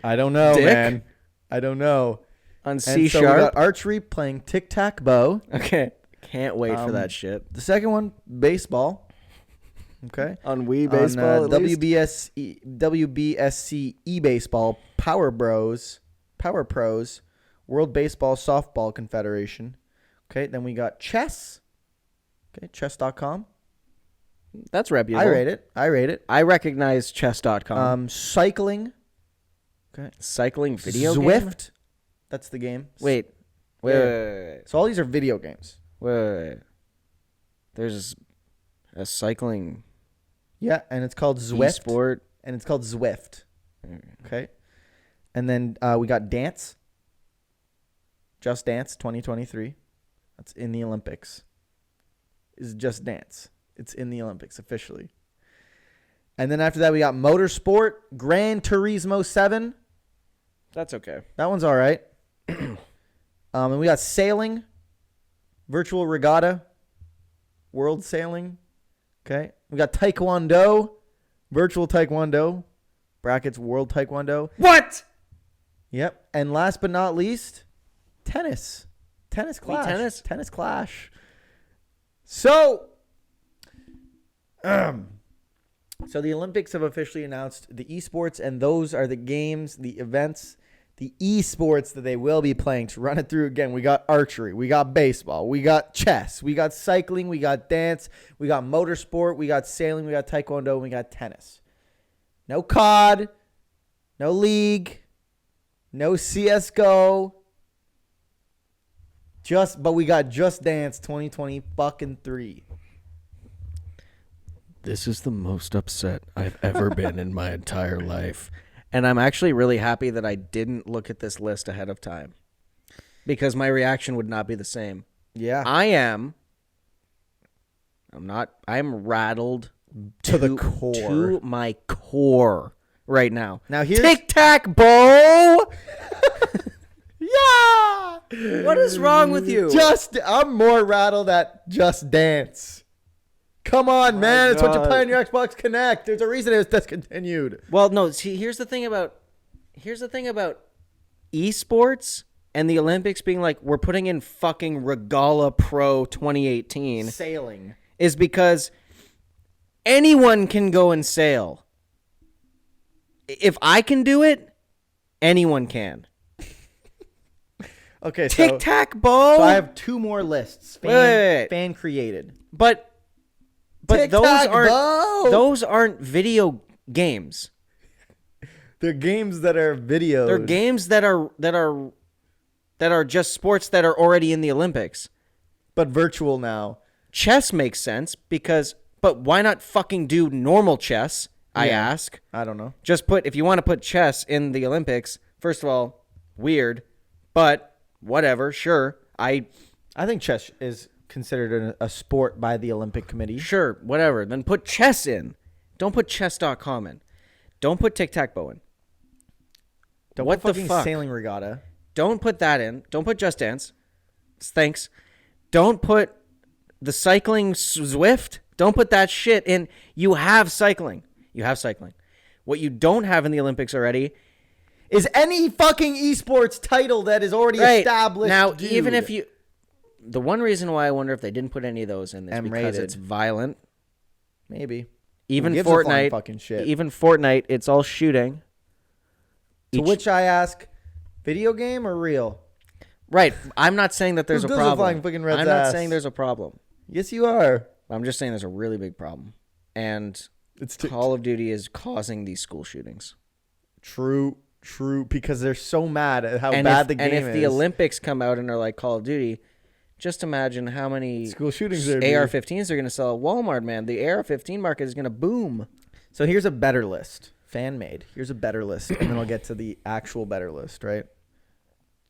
I don't know, Dick? man. I don't know. on And C so we sharp? got archery playing tic-tac-bow. Okay. Can't wait for that shit. The second one, baseball. Okay. On Wii baseball, On at least? WBSC e-baseball, Power Pros, World Baseball Softball Confederation. Okay, then we got chess. Okay, chess.com. That's reputable. I rate it. I recognize chess.com. Cycling. Okay. Cycling video game? Zwift. That's the game. Wait. Yeah. So all these are video games. Wait. There's a cycling Yeah, and it's called Zwift. sport. And it's called Zwift. Okay. And then we got dance. Just Dance 2023. That's in the Olympics. Is Just Dance. It's in the Olympics officially. And then after that, we got Motorsport, Gran Turismo 7. That's okay. That one's all right. And we got sailing, virtual regatta, world sailing. Okay. We got taekwondo, virtual taekwondo, brackets world taekwondo. What? Yep. And last but not least, tennis. Tennis Clash. tennis? Tennis Clash. So the Olympics have officially announced the esports, and those are the games, the events, the esports that they will be playing. To run it through again, we got archery, we got baseball, we got chess, we got cycling, we got dance, we got motorsport, we got sailing, we got taekwondo, and we got tennis. No COD, no League, no CS:GO. But we got Just Dance 2023. This is the most upset I've ever been in my entire life. And I'm actually really happy that I didn't look at this list ahead of time, because my reaction would not be the same. Yeah. I'm rattled To the core. To my core right now. Now here's Tic-Tac-Bow. Yeah. What is wrong with you? I'm more rattled at Just Dance. Come on, man. It's what you play on your Xbox Connect. There's a reason it was discontinued. Well, no, see, here's the thing about esports and the Olympics being like, we're putting in fucking Regala Pro 2018 Sailing. is because anyone can go and sail. If I can do it, anyone can. Okay, Tic-Tac-Bow. so I have two more lists. Wait. Fan created. But Tic-Tac-Bow. those aren't video games. They're games that are videos. They're games that are just sports that are already in the Olympics. But virtual now. Chess makes sense but why not fucking do normal chess? I ask. I don't know. If you want to put chess in the Olympics, first of all, weird, but whatever, sure. I think chess is considered a sport by the Olympic Committee. Sure, whatever. Then put chess in. Don't put chess.com in. Don't put Tic-Tac-Bow in. What the fuck? Sailing regatta. Don't put that in. Don't put Just Dance. Thanks. Don't put the cycling Zwift. Don't put that shit in. You have cycling. What you don't have in the Olympics already is any fucking esports title that is already established. Now, dude. even if you... The one reason why I wonder if they didn't put any of those in is because M-rated. it's violent. Maybe. Even Who gives a flying Fortnite, fucking shit? even Fortnite, it's all shooting. To which I ask, video game or real? Right. I'm not saying that there's a Who gives problem. flying fucking red's I'm not ass? saying there's a problem. Yes, you are. I'm just saying there's a really big problem. And It's Call of Duty is causing these school shootings. True, because they're so mad at how bad the game is. And if the Olympics come out and are like Call of Duty, Just imagine how many school shootings AR-15s are going to sell at Walmart, man. The AR-15 market is going to boom. So here's a better list. Fan made. Here's a better list, and then I'll get to the actual better list, right?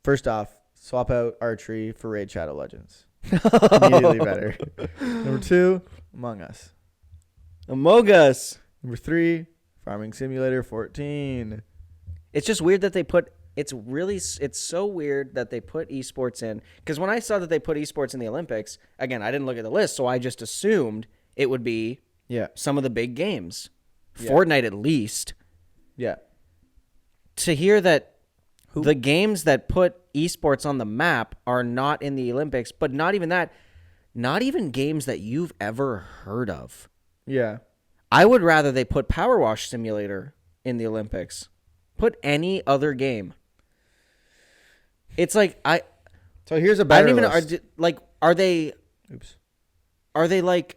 First off, swap out archery for Raid Shadow Legends. Immediately better. Number 2, Among Us. Among Us. Number 3, Farming Simulator 14. It's just weird that they put... It's so weird that they put esports in. Because when I saw that they put esports in the Olympics, again, I didn't look at the list, so I just assumed it would be some of the big games. Yeah. Fortnite at least. Yeah. To hear that the games that put esports on the map are not in the Olympics, but not even that, not even games that you've ever heard of. Yeah. I would rather they put Power Wash Simulator in the Olympics. Put any other game. It's like So here's a better list. Are they like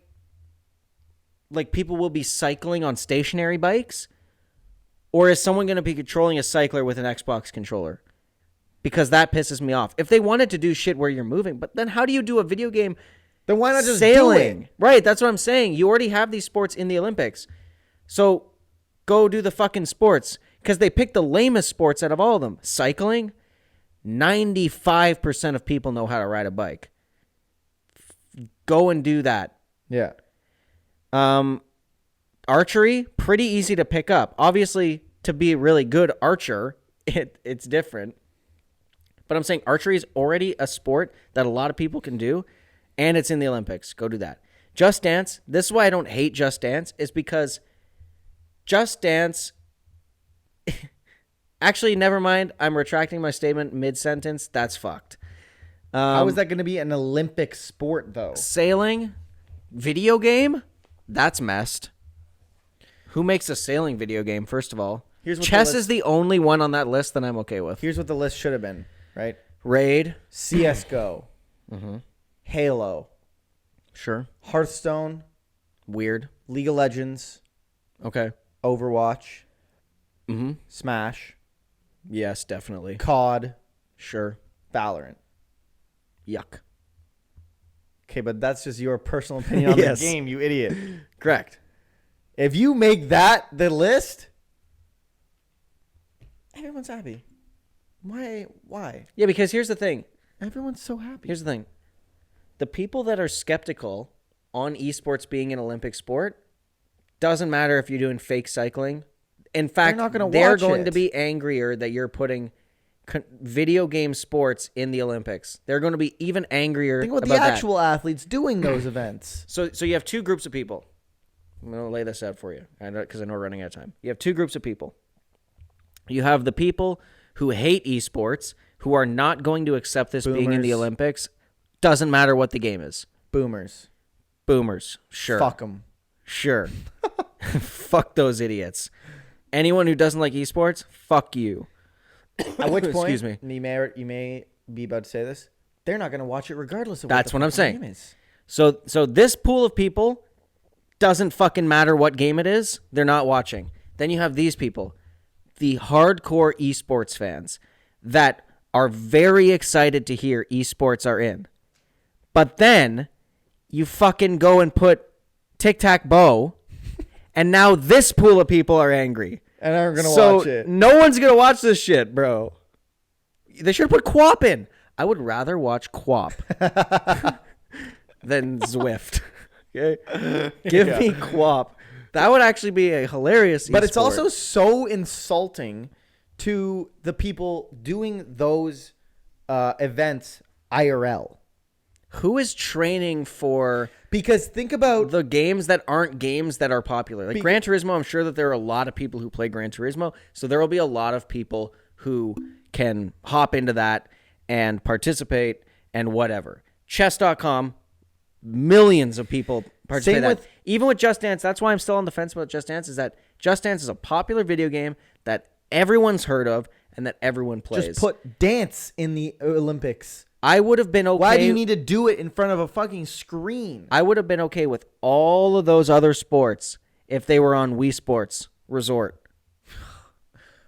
people will be cycling on stationary bikes? Or is someone going to be controlling a cycler with an Xbox controller? Because that pisses me off. If they wanted to do shit where you're moving, but then how do you do a video game? Then why not just sailing? Do it? Right, that's what I'm saying. You already have these sports in the Olympics. So go do the fucking sports. Because they picked the lamest sports out of all of them. Cycling, 95% of people know how to ride a bike. Go and do that. Yeah. Archery, pretty easy to pick up. Obviously, to be a really good archer, it's different. But I'm saying archery is already a sport that a lot of people can do, and it's in the Olympics. Go do that. Just Dance, this is why I don't hate Just Dance, is because Just Dance... Actually, never mind. I'm retracting my statement mid-sentence. That's fucked. How is that going to be an Olympic sport, though? Sailing, video game, that's messed. Who makes a sailing video game, first of all? Chess is the only one on that list that I'm okay with. Here's what the list should have been, right? Raid. CSGO. Halo. Sure. Hearthstone. Weird. League of Legends. Okay. Overwatch. Smash. Yes, definitely. COD. Sure. Valorant. Yuck. Okay, but that's just your personal opinion on the game, you idiot. Correct. If you make that the list, everyone's happy. Why? Yeah, because here's the thing. Everyone's so happy. Here's the thing. The people that are skeptical on esports being an Olympic sport, doesn't matter if you're doing fake cycling. In fact, they're going to be angrier that you're putting video game sports in the Olympics. They're going to be even angrier about the actual athletes doing those events. So you have two groups of people. I'm going to lay this out for you because I know we're running out of time. You have two groups of people. You have the people who hate esports, who are not going to accept this being in the Olympics. Doesn't matter what the game is. Boomers. Sure. Fuck them. Sure. Fuck those idiots. Anyone who doesn't like esports, fuck you. At which point, excuse me, you may be about to say this, they're not going to watch it regardless of that's what I'm saying. Game is. So this pool of people doesn't fucking matter what game it is, they're not watching. Then you have these people, the hardcore esports fans that are very excited to hear esports are in. But then you fucking go and put tic-tac-bow, and now this pool of people are angry. And aren't going to watch it. No one's going to watch this shit, bro. They should put Quap in. I would rather watch Quap than Zwift. Okay? Give me Quap. That would actually be a hilarious But it's also so insulting to the people doing those events IRL. Who is training for... Because think about... the games that aren't games that are popular. Like Gran Turismo, I'm sure that there are a lot of people who play Gran Turismo. So there will be a lot of people who can hop into that and participate and whatever. Chess.com, millions of people participate in that. Even with Just Dance, that's why I'm still on the fence about Just Dance, is that Just Dance is a popular video game that everyone's heard of and that everyone plays. Just put dance in the Olympics. I would have been okay. Why do you need to do it in front of a fucking screen? I would have been okay with all of those other sports if they were on Wii Sports Resort.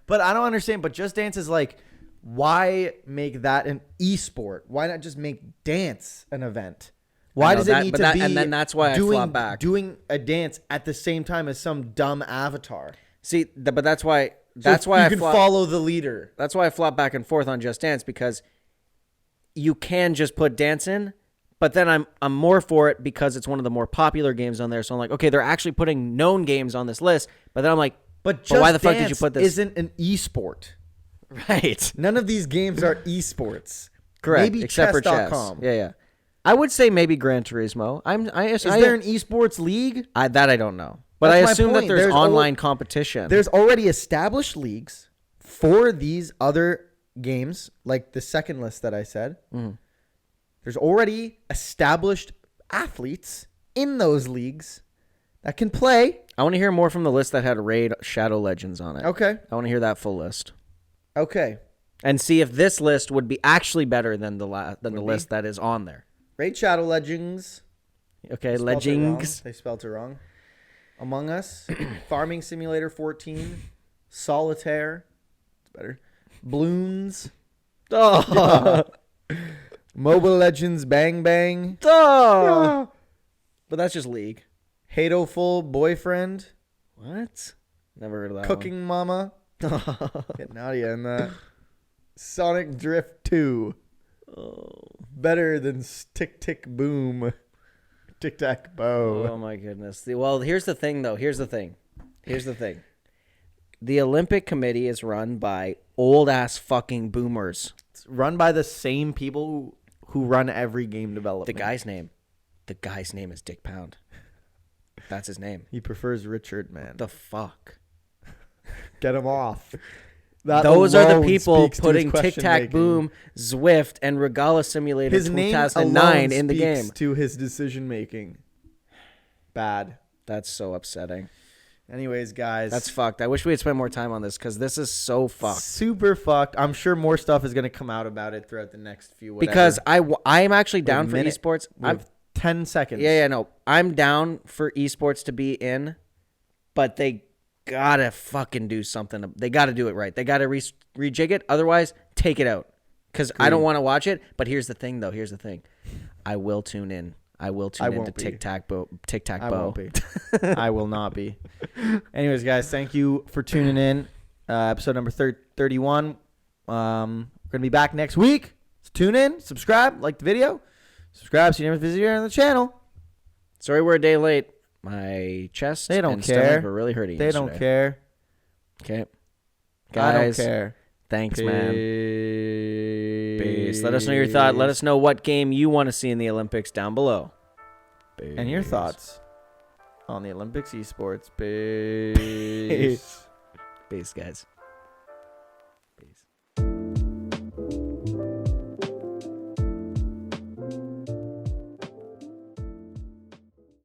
But I don't understand. But Just Dance is like Why make that an esport? Why not just make dance an event? Why does it need to be? And then that's why I flop back. Doing a dance at the same time as some dumb avatar. See, but that's why. That's why you can follow the leader. That's why I flop back and forth on Just Dance, because you can just put dance in, but then I'm more for it because it's one of the more popular games on there. So I'm like, okay, they're actually putting known games on this list. But then I'm like, but why the fuck did you put this? Isn't an esport. Right. None of these games are esports. Correct. Maybe except for chess. Yeah. I would say maybe Gran Turismo. Is there an esports league? That I don't know. But I assume that there's online competition. There's already established leagues for these other games, like the second list that I said. Mm. There's already established athletes in those leagues that can play. I want to hear more from the list that had Raid Shadow Legends on it. Okay. I want to hear that full list. Okay. And see if this list would be actually better than the list that is on there. Raid Shadow Legends. Okay, Legends. They spelled it wrong. Among Us. Farming Simulator 14. Solitaire. It's better. Bloons. Oh. Mobile Legends Bang Bang. Oh. But that's just League. Hatoful Boyfriend. What? Never heard of that Cooking Mama. Get naughty in that. Sonic Drift 2. Oh. Better than Tick Tick Boom. Tic Tac Bow. Oh my goodness. Well, here's the thing though. Here's the thing. The Olympic Committee is run by old ass fucking boomers. It's run by the same people who run every game development. The guy's name is Dick Pound. That's his name. He prefers Richard, man. The fuck? Get him off. Those are the people putting Tic Tac Boom, Zwift, and Regala Simulator 2009 in the game. To his decision making. Bad. That's so upsetting. Anyways, guys. That's fucked. I wish we had spent more time on this because this is so fucked. Super fucked. I'm sure more stuff is going to come out about it throughout the next few whatever. Because I'm actually down for esports. I have 10 seconds. Yeah, no. I'm down for esports to be in, but they gotta fucking do something. They gotta do it right. They gotta rejig it. Otherwise, take it out. Because I don't want to watch it. But here's the thing, though. I will tune in. I will tune into Tic Tac Bow. I won't be. I will not be. Anyways, guys, thank you for tuning in. Episode number 31. We're going to be back next week. So tune in, subscribe, like the video. Subscribe so you never visit on the channel. Sorry we're a day late. My chest and stomach were really hurting yesterday. Don't care. Okay. Guys, I don't care. Thanks, Peace. man. Peace. Let us know your thought. Let us know what game you want to see in the Olympics down below. Peace. And your thoughts on the Olympics esports. Peace. Peace, guys.